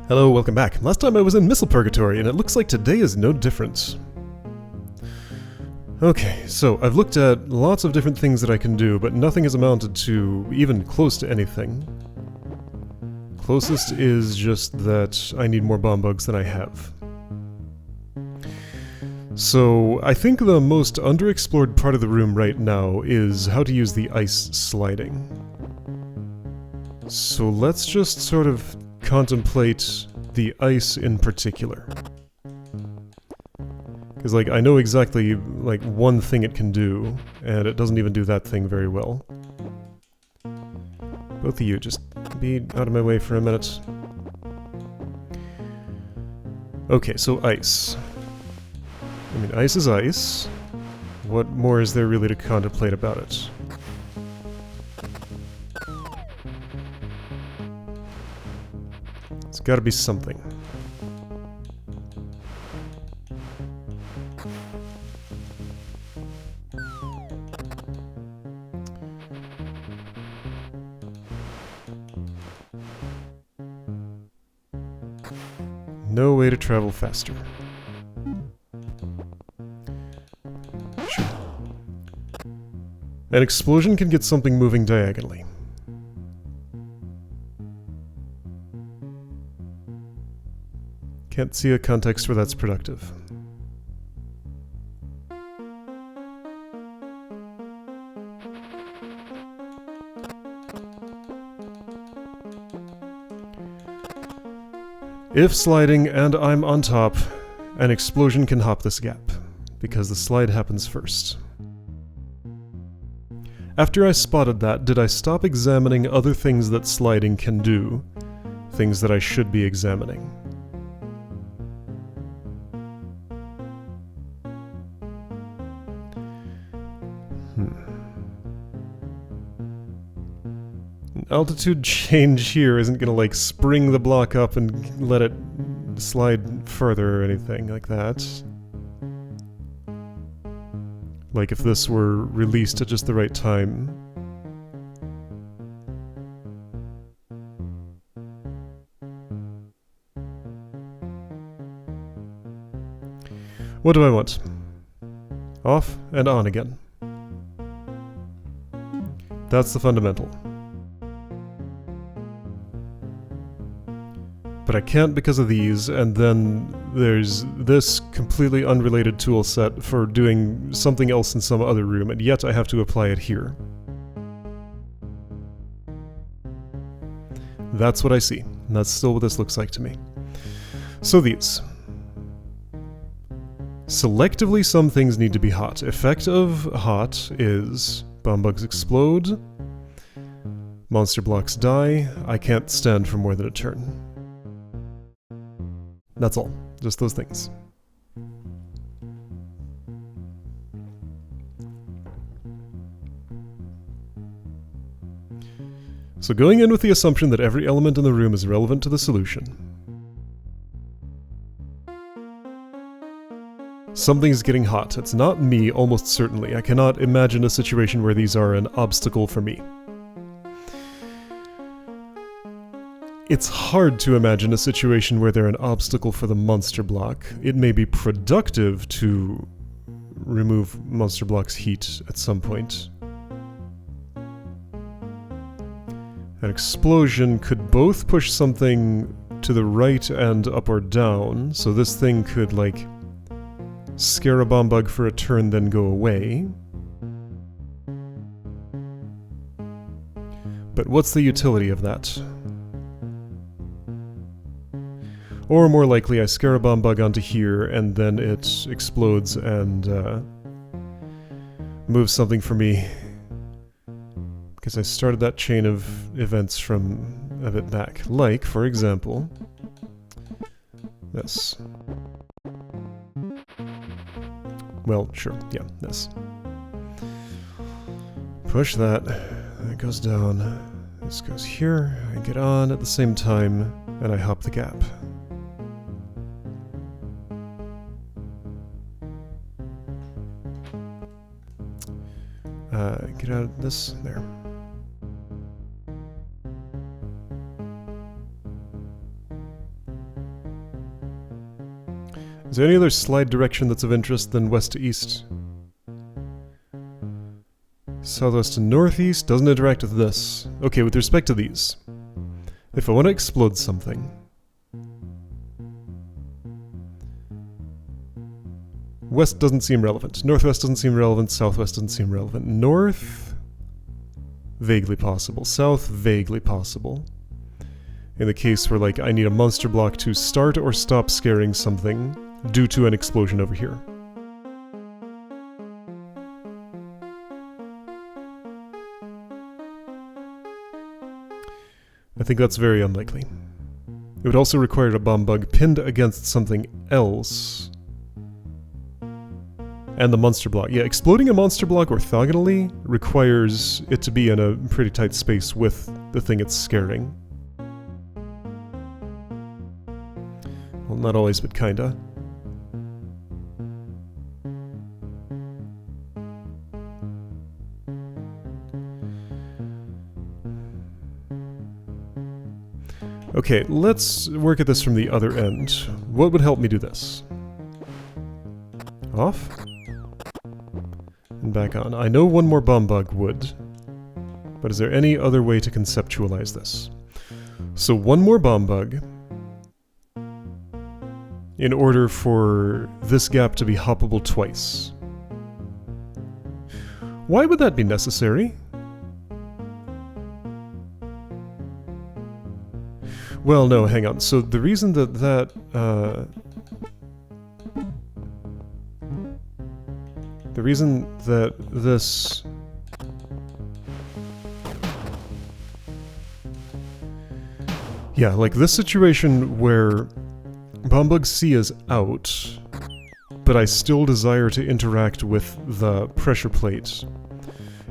Hello, welcome back. Last time I was in Missile Purgatory, and it looks like today is no different. Okay, so I've looked at lots of different things that I can do, but nothing has amounted to even close to anything. Closest is just that I need more bomb bugs than I have. So I think the most underexplored part of the room right now is how to use the ice sliding. So let's just sort of contemplate the ice in particular. Because, like, I know exactly, like, one thing it can do, and it doesn't even do that thing very well. Both of you, just be out of my way for a minute. Okay, so ice. I mean, ice is ice. What more is there really to contemplate about it? It's gotta be something. No way to travel faster. Sure. An explosion can get something moving diagonally. Can't see a context where that's productive. If sliding and I'm on top, an explosion can hop this gap, because the slide happens first. After I spotted that, did I stop examining other things that sliding can do? Things that I should be examining? Altitude change here isn't gonna, like, spring the block up and let it slide further or anything like that. Like if this were released at just the right time. What do I want? Off and on again. That's the fundamental. But I can't because of these, and then there's this completely unrelated tool set for doing something else in some other room, and yet I have to apply it here. That's what I see, and that's still what this looks like to me. So these. Selectively, some things need to be hot. Effect of hot is bomb bugs explode, monster blocks die, I can't stand for more than a turn. That's all. Just those things. So going in with the assumption that every element in the room is relevant to the solution. Something's getting hot. It's not me, almost certainly. I cannot imagine a situation where these are an obstacle for me. It's hard to imagine a situation where they're an obstacle for the monster block. It may be productive to remove monster block's heat at some point. An explosion could both push something to the right and up or down, so this thing could, like, scare a bomb bug for a turn then go away. But what's the utility of that? Or more likely, I scare a bomb bug onto here, and then it explodes and moves something for me. Because I started that chain of events from a bit back. Like, for example, this. Well, sure, yeah, this. Push that, that goes down, this goes here, I get on at the same time, and I hop the gap. Get out of this, there. Is there any other slide direction that's of interest than west to east? Southwest to northeast doesn't interact with this. Okay, with respect to these, if I want to explode something, west doesn't seem relevant, northwest doesn't seem relevant, southwest doesn't seem relevant. North, vaguely possible. South, vaguely possible. In the case where, like, I need a monster block to start or stop scaring something due to an explosion over here. I think that's very unlikely. It would also require a bomb bug pinned against something else. And the monster block. Yeah, exploding a monster block orthogonally requires it to be in a pretty tight space with the thing it's scaring. Well, not always, but kinda. Okay, let's work at this from the other end. What would help me do this? Off? And back on. I know one more bomb bug would, but is there any other way to conceptualize this? So one more bomb bug in order for this gap to be hoppable twice. Why would that be necessary? Well, no, hang on. So the reason that the reason that this... Yeah, like this situation where Bombug C is out, but I still desire to interact with the pressure plate.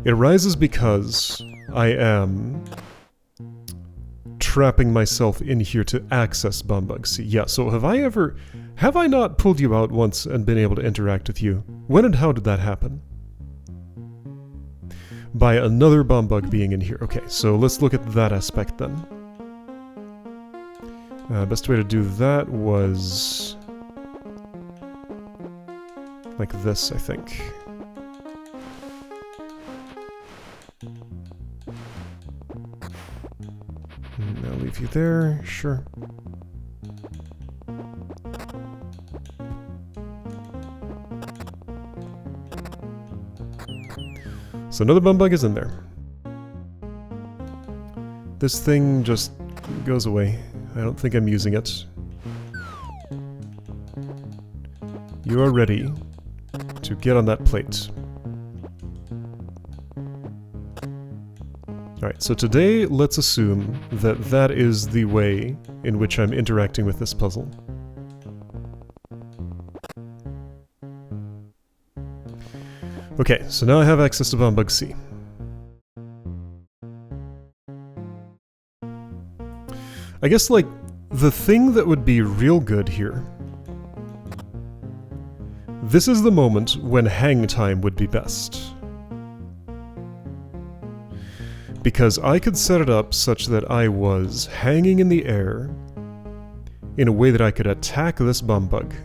It arises because I am trapping myself in here to access Bombug C. Yeah, so have I not pulled you out once and been able to interact with you? When and how did that happen? By another Bombug being in here. Okay, so let's look at that aspect then. Best way to do that was like this, I think. I'll leave you there, sure. So another Bombug is in there. This thing just goes away. I don't think I'm using it. You are ready to get on that plate. Alright, so today let's assume that that is the way in which I'm interacting with this puzzle. Okay, so now I have access to Bombug C. I guess, like, the thing that would be real good here... This is the moment when hang time would be best. Because I could set it up such that I was hanging in the air in a way that I could attack this Bombug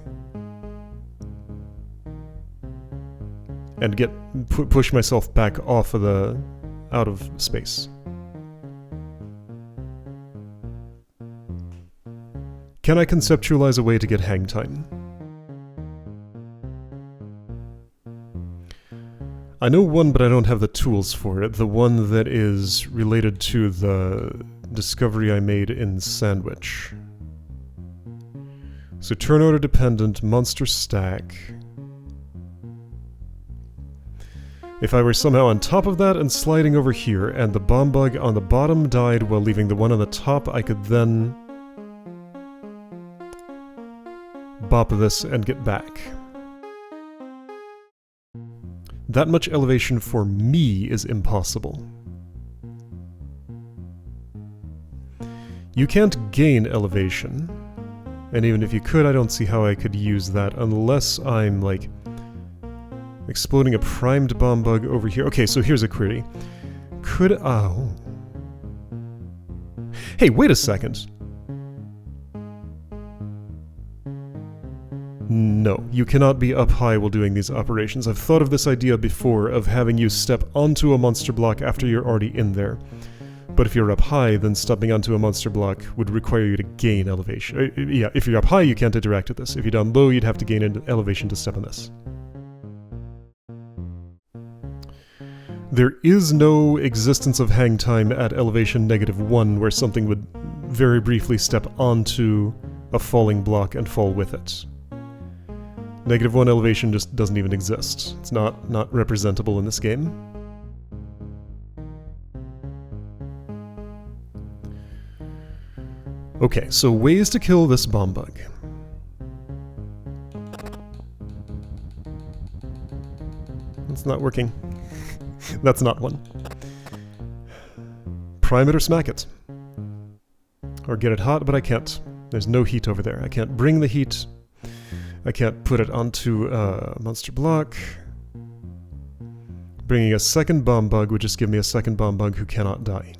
and get push myself back off of out of space. Can I conceptualize a way to get hang time? I know one, but I don't have the tools for it. The one that is related to the discovery I made in Sandwich. So turn order dependent, monster stack. If I were somehow on top of that and sliding over here, and the Bombug on the bottom died while leaving the one on the top, I could then bop this and get back. That much elevation for me is impossible. You can't gain elevation, and even if you could, I don't see how I could use that unless I'm, like, exploding a primed Bombug over here. Okay, so here's a query. Could... oh. Hey, wait a second! No, you cannot be up high while doing these operations. I've thought of this idea before, of having you step onto a monster block after you're already in there. But if you're up high, then stepping onto a monster block would require you to gain elevation. Yeah, if you're up high, you can't interact with this. If you're down low, you'd have to gain elevation to step on this. There is no existence of hang time at elevation -1 where something would very briefly step onto a falling block and fall with it. -1 elevation just doesn't even exist. It's not representable in this game. Okay, so ways to kill this bomb bug. It's not working. That's not one. Prime it or smack it. Or get it hot, but I can't. There's no heat over there. I can't bring the heat. I can't put it onto a monster block. Bringing a second bomb bug would just give me a second bomb bug who cannot die.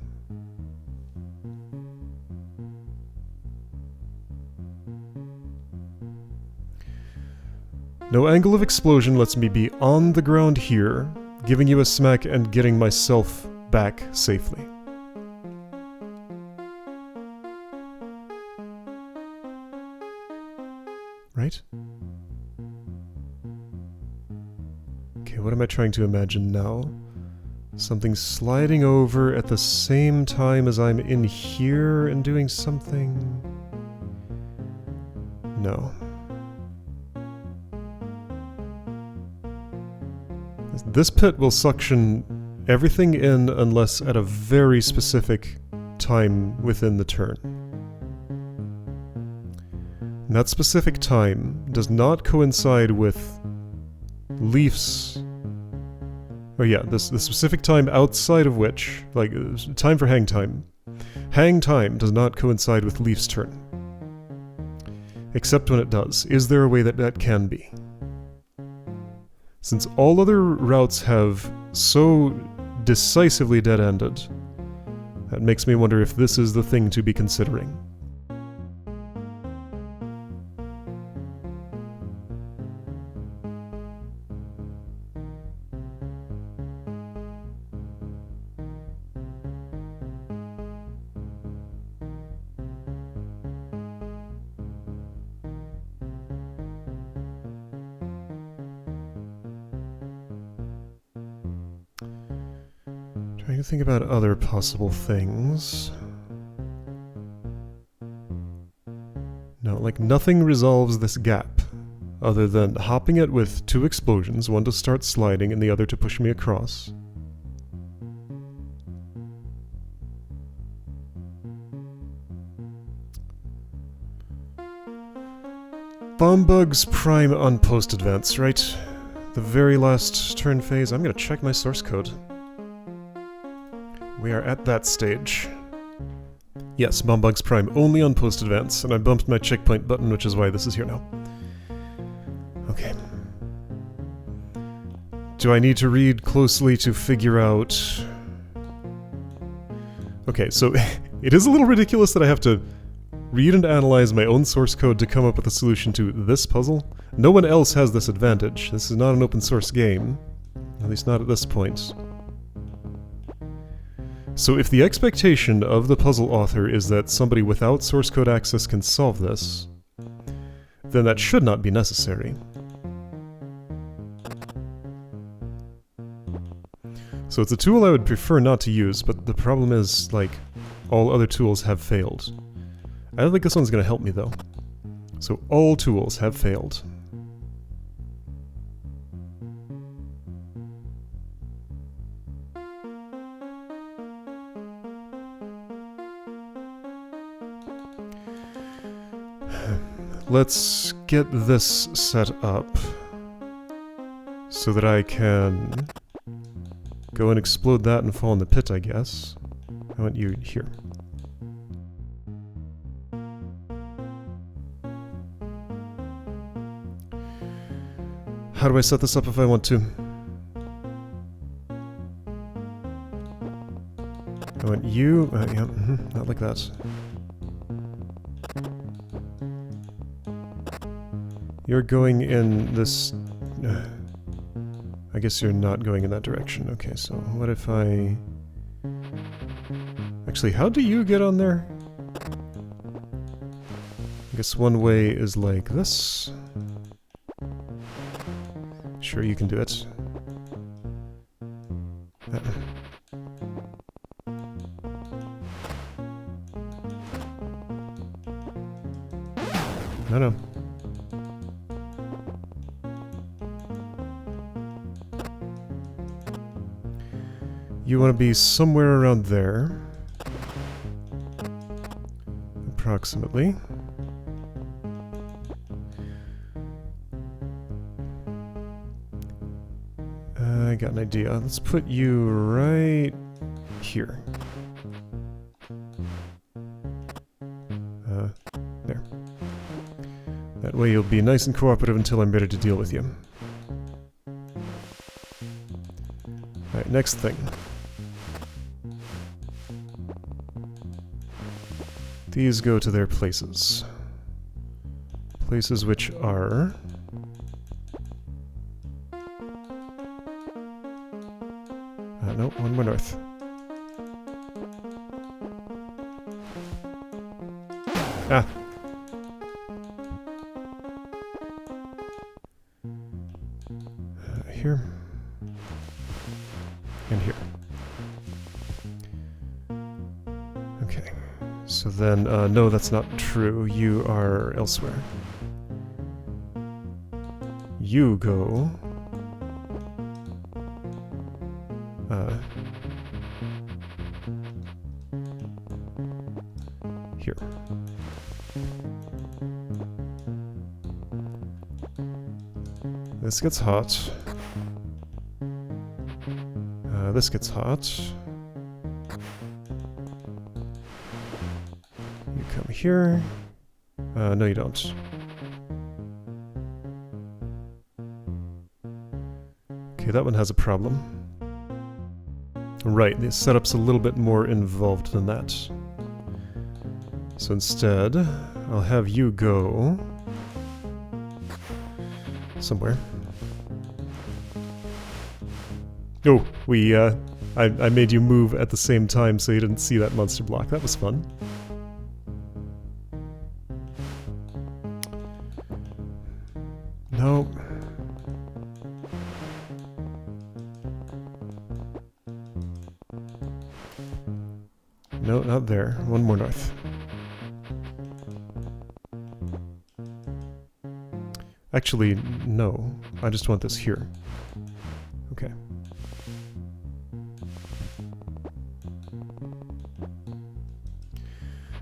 No angle of explosion lets me be on the ground here, giving you a smack and getting myself back safely. Right? Okay, what am I trying to imagine now? Something sliding over at the same time as I'm in here and doing something... No. This pit will suction everything in unless at a very specific time within the turn. And that specific time does not coincide with Leaf's... Oh yeah, the specific time outside of which, like, time for hang time. Hang time does not coincide with Leaf's turn. Except when it does. Is there a way that that can be? Since all other routes have so decisively dead-ended, that makes me wonder if this is the thing to be considering. Trying to think about other possible things. No, like nothing resolves this gap, other than hopping it with 2 explosions, one to start sliding and the other to push me across. Bomb bugs prime on post-advance, right? The very last turn phase. I'm gonna check my source code. We are at that stage. Yes, bomb bugs prime only on post-advance, and I bumped my checkpoint button, which is why this is here now. Okay. Do I need to read closely to figure out... Okay, so it is a little ridiculous that I have to read and analyze my own source code to come up with a solution to this puzzle. No one else has this advantage. This is not an open source game. At least not at this point. So if the expectation of the puzzle author is that somebody without source code access can solve this, then that should not be necessary. So it's a tool I would prefer not to use, but the problem is, like, all other tools have failed. I don't think this one's going to help me, though. So all tools have failed. Let's get this set up so that I can go and explode that and fall in the pit, I guess. I want you here. How do I set this up if I want to? I want you... yeah, not like that. You're going in this... I guess you're not going in that direction. Okay, so what if I... Actually, how do you get on there? I guess one way is like this. Sure, you can do it. No. You want to be somewhere around there. Approximately. I got an idea. Let's put you right here. There. That way you'll be nice and cooperative until I'm ready to deal with you. Alright, next thing. These go to their places. Places which are... no, one more north. Ah! Here. And here. Okay. So then, no, that's not true. You are elsewhere. You go... here. This gets hot. This gets hot. You come here. No you don't. Okay, that one has a problem. Right, the setup's a little bit more involved than that. So instead, I'll have you go... somewhere. Oh, I made you move at the same time so you didn't see that monster block. That was fun. No. No, not there. One more north. Actually, no. I just want this here. Okay.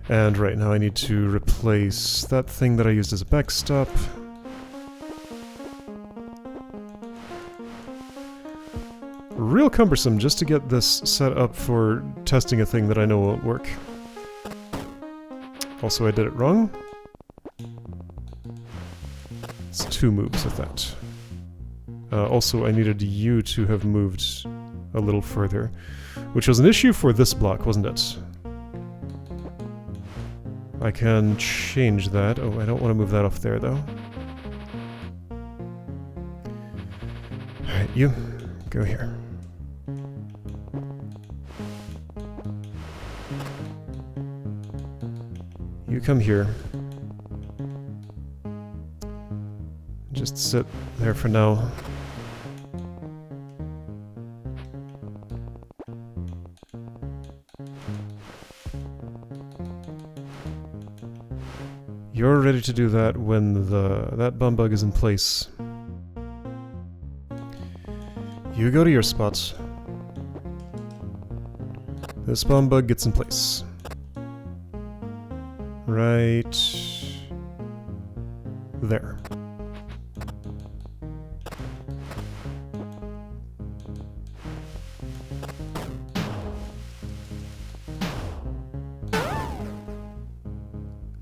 And right now I need to replace that thing that I used as a backstop. Real cumbersome just to get this set up for testing a thing that I know won't work. Also, I did it wrong. It's 2 moves with that. Also, I needed you to have moved a little further, which was an issue for this block, wasn't it? I can change that. Oh, I don't want to move that off there, though. Alright, you go here. You come here. Just sit there for now. You're ready to do that when that bum bug is in place. You go to your spots. This bum bug gets in place. Right there.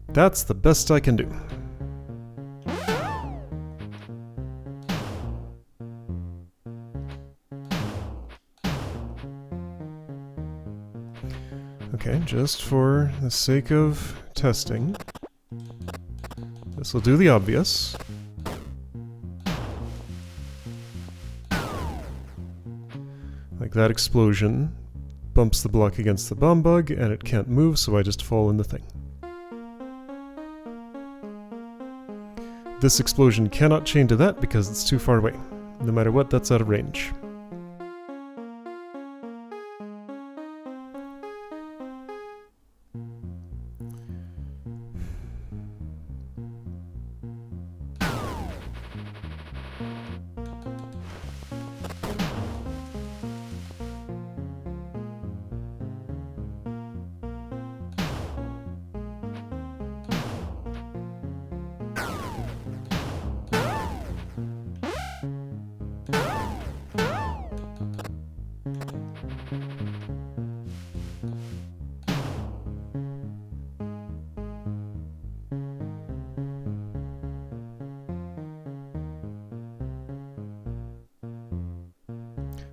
That's the best I can do. Okay, just for the sake of testing, this will do the obvious. that explosion bumps the block against the bomb bug, and it can't move, so I just fall in the thing. This explosion cannot chain to that because it's too far away. No matter what, that's out of range.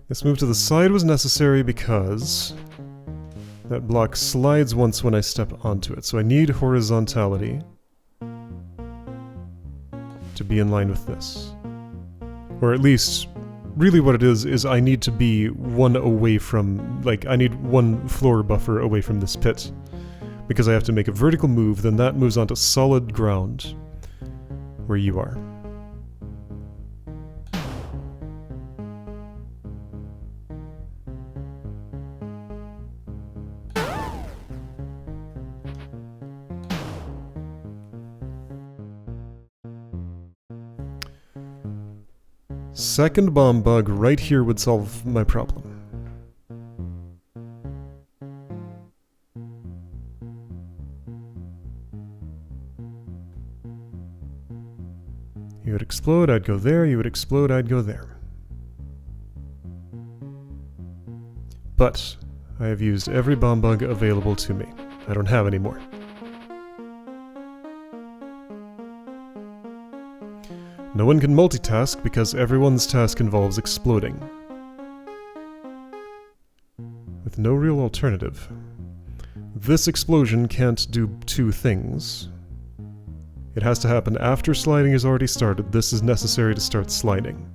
This move to the side was necessary because that block slides once when I step onto it, so I need horizontality to be in line with this. Or at least, really what it is I need to be one away from, like, I need one floor buffer away from this pit. Because I have to make a vertical move, then that moves onto solid ground where you are. Second bomb bug right here would solve my problem. You would explode, I'd go there, you would explode, I'd go there. But I have used every bomb bug available to me. I don't have any more. No one can multitask because everyone's task involves exploding. With no real alternative. This explosion can't do two things. It has to happen after sliding has already started. This is necessary to start sliding.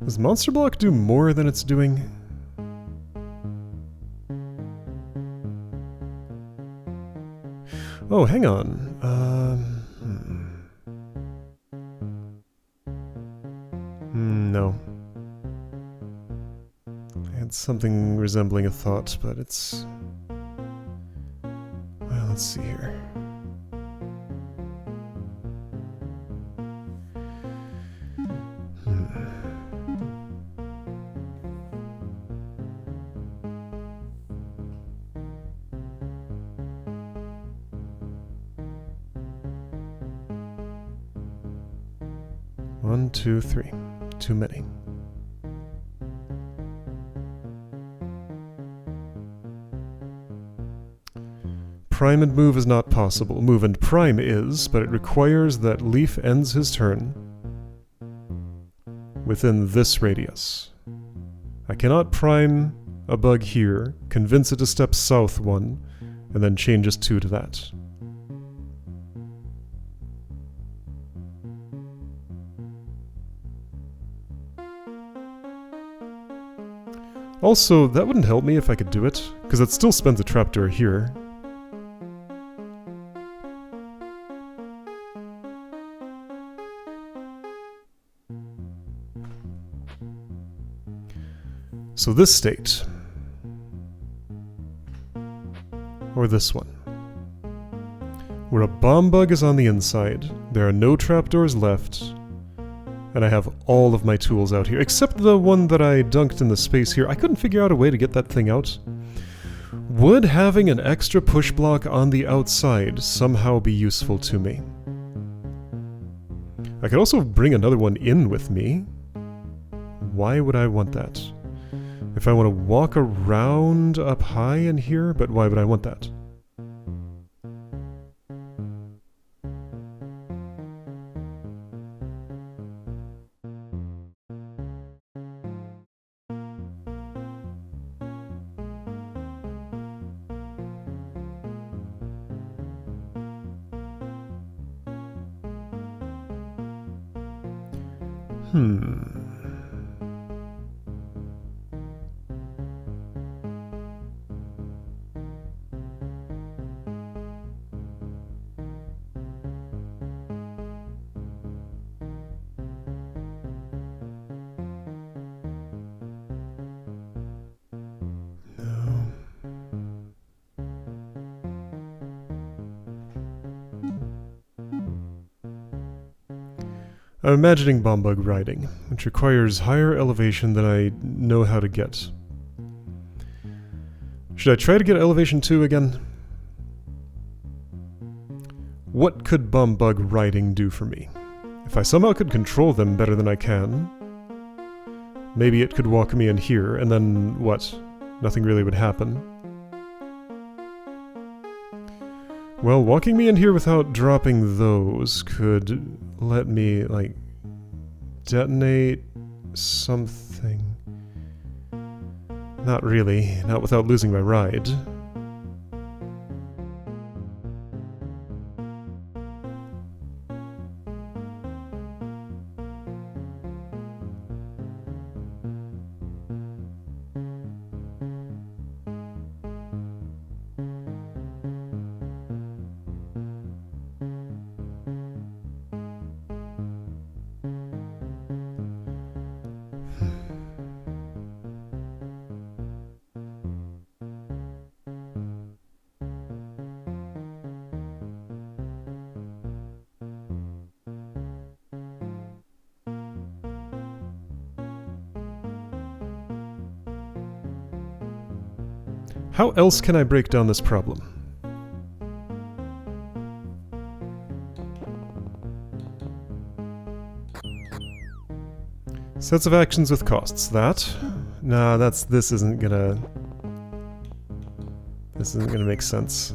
Does Monster Block do more than it's doing? Oh, hang on. No. I had something resembling a thought, but it's... Well, let's see here. One, two, three. Too many. Prime and move is not possible. Move and prime is, but it requires that Leaf ends his turn within this radius. I cannot prime a bug here, convince it to step south one, and then changes 2 to that. Also, that wouldn't help me if I could do it, because it still spends a trapdoor here. So this state, or this one, where a bomb bug is on the inside, there are no trapdoors left, and I have all of my tools out here, except the one that I dunked in the space here. I couldn't figure out a way to get that thing out. Would having an extra push block on the outside somehow be useful to me? I could also bring another one in with me. Why would I want that? If I want to walk around up high in here, but why would I want that? I'm imagining bomb bug riding, which requires higher elevation than I know how to get. Should I try to get elevation 2 again? What could bomb bug riding do for me? If I somehow could control them better than I can, maybe it could walk me in here, and then what? Nothing really would happen. Well, walking me in here without dropping those could let me, like, detonate something. Not really. Not without losing my ride. How else can I break down this problem? Sets of actions with costs. That? Nah, this isn't gonna make sense.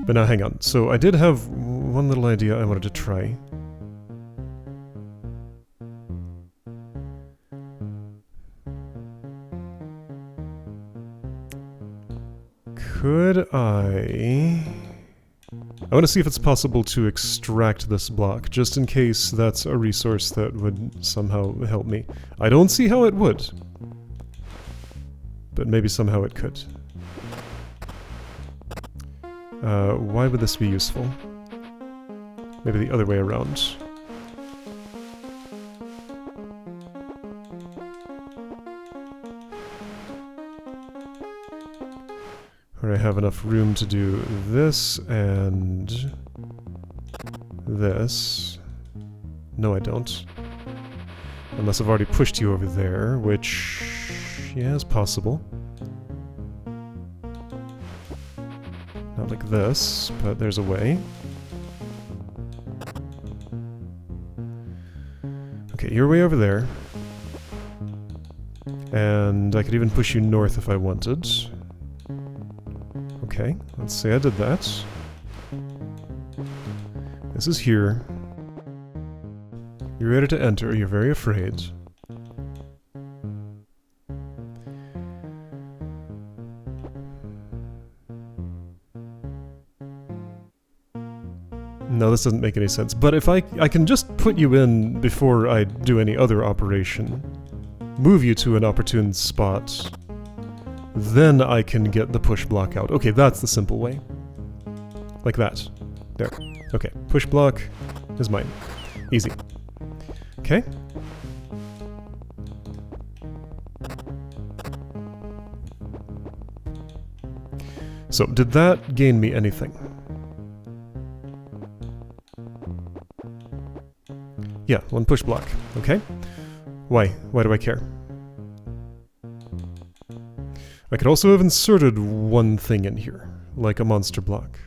But now hang on. So I did have one little idea I wanted to try. Could I want to see if it's possible to extract this block, just in case that's a resource that would somehow help me. I don't see how it would, but maybe somehow it could. Why would this be useful? Maybe the other way around. Where I have enough room to do this and this. No, I don't. Unless I've already pushed you over there, which, yeah, is possible. Not like this, but there's a way. Okay, you're way over there. And I could even push you north if I wanted. Okay, let's say I did that. This is here. You're ready to enter, you're very afraid. No, this doesn't make any sense. But if I can just put you in before I do any other operation, move you to an opportune spot, then I can get the push block out. Okay, that's the simple way. Like that. There. Okay, push block is mine. Easy. Okay. So, did that gain me anything? Yeah, one push block. Okay. Why? Why do I care? I could also have inserted one thing in here, like a monster block.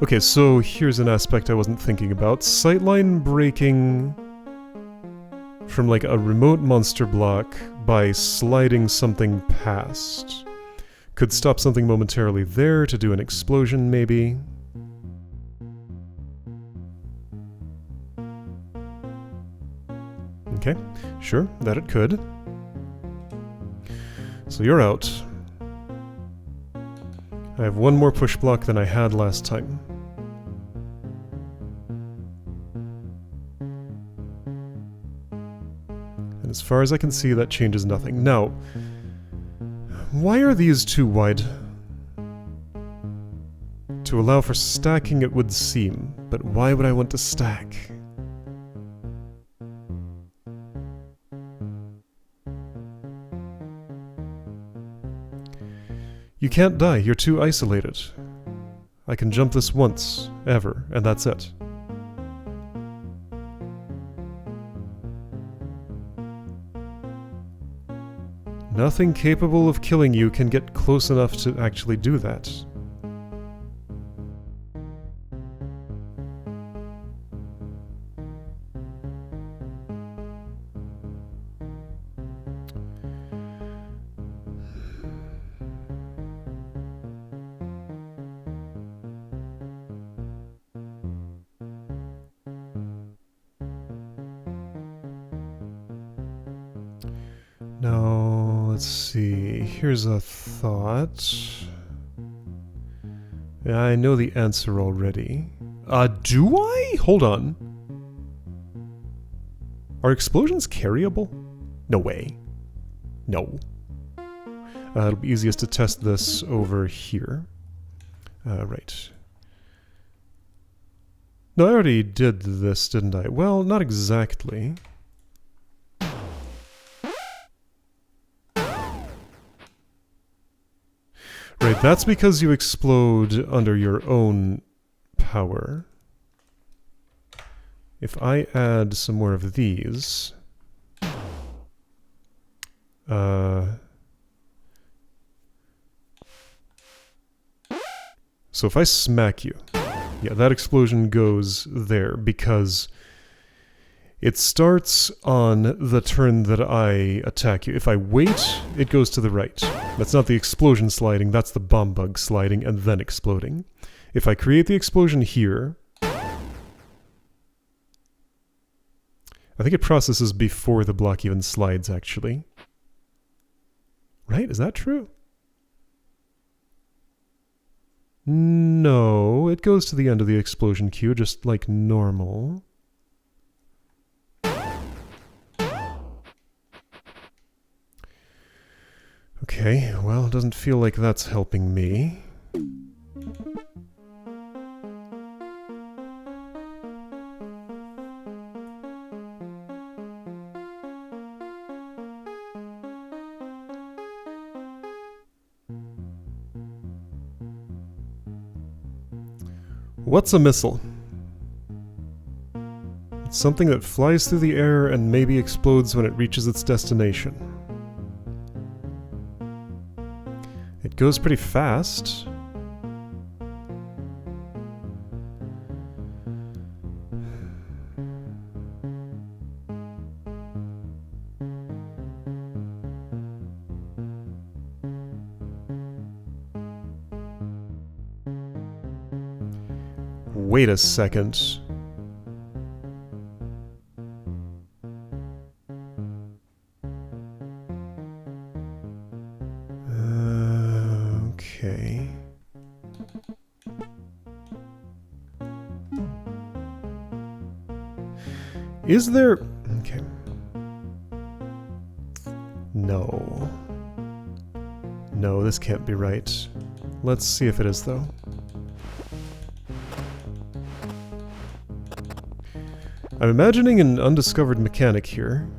Okay, so here's an aspect I wasn't thinking about. Sightline breaking from like a remote monster block by sliding something past. Could stop something momentarily there to do an explosion, maybe. Okay, sure, that it could. So you're out. I have one more push block than I had last time. And as far as I can see, that changes nothing. Now, why are these too wide? To allow for stacking, it would seem, but why would I want to stack? You can't die, you're too isolated. I can jump this once, ever, and that's it. Nothing capable of killing you can get close enough to actually do that. Now, let's see. Here's a thought. Yeah, I know the answer already. Do I? Hold on. Are explosions carryable? No way. No. It'll be easiest to test this over here. Right. No, I already did this, didn't I? Well, not exactly. Right, that's because you explode under your own power. If I add some more of these... So if I smack you, yeah, that explosion goes there because it starts on the turn that I attack you. If I wait, it goes to the right. That's not the explosion sliding, that's the bomb bug sliding and then exploding. If I create the explosion here, I think it processes before the block even slides, actually. Right? Is that true? No, it goes to the end of the explosion queue, just like normal. Okay, well, it doesn't feel like that's helping me. What's a missile? It's something that flies through the air and maybe explodes when it reaches its destination. It goes pretty fast. Wait a second. Okay. Is there... Okay. No. No, this can't be right. Let's see if it is, though. I'm imagining an undiscovered mechanic here.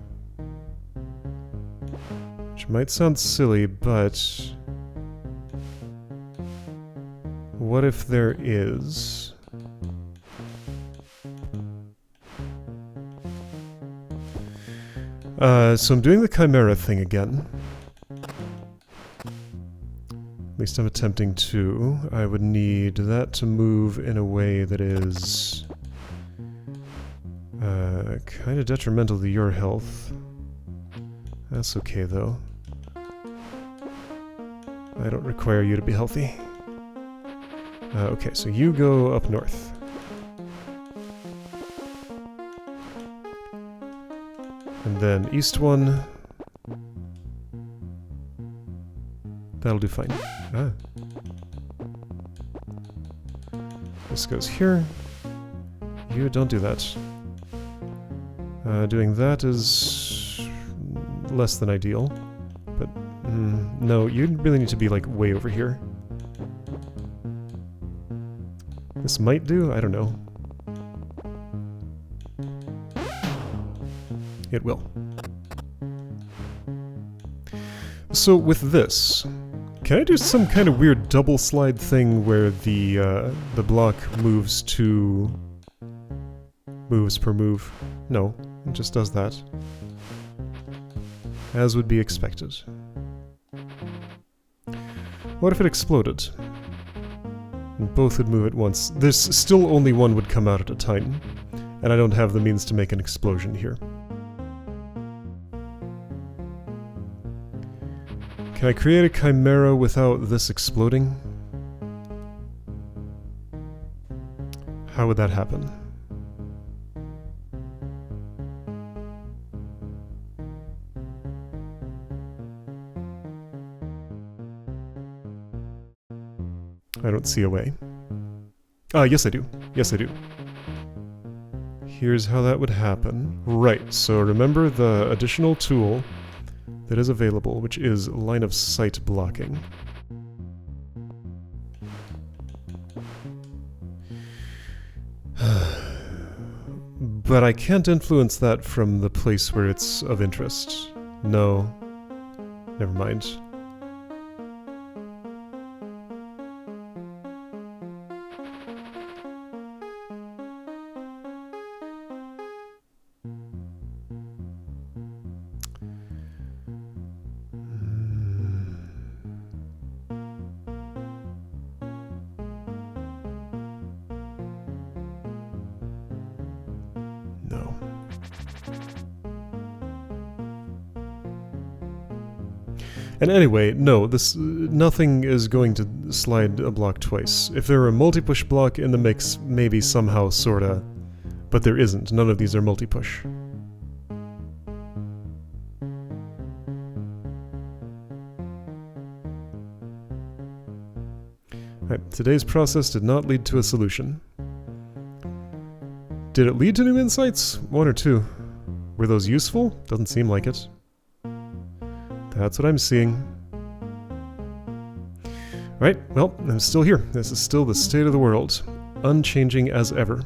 Which might sound silly, but... what if there is? So I'm doing the Chimera thing again. At least I'm attempting to. I would need that to move in a way that is... kind of detrimental to your health. That's okay, though. I don't require you to be healthy. Okay, so you go up north. And then east one. That'll do fine. Ah. This goes here. You don't do that. Doing that is less than ideal. But, no, you really need to be, like, way over here. This might do? I don't know. It will. So with this, can I do some kind of weird double slide thing where the block moves per move? No, it just does that. As would be expected. What if it exploded? And both would move at once. There's still only one would come out at a time, and I don't have the means to make an explosion here. Can I create a chimera without this exploding? How would that happen? I don't see a way. Yes I do. Yes I do. Here's how that would happen. Right, so remember the additional tool that is available, which is line of sight blocking. But I can't influence that from the place where it's of interest. No. Never mind. No. And anyway, no, nothing is going to slide a block twice. If there were a multi-push block in the mix, maybe somehow, sorta, but there isn't. None of these are multi-push. Right, today's process did not lead to a solution. Did it lead to new insights? One or two. Were those useful? Doesn't seem like it. That's what I'm seeing. Right, well, I'm still here. This is still the state of the world. Unchanging as ever.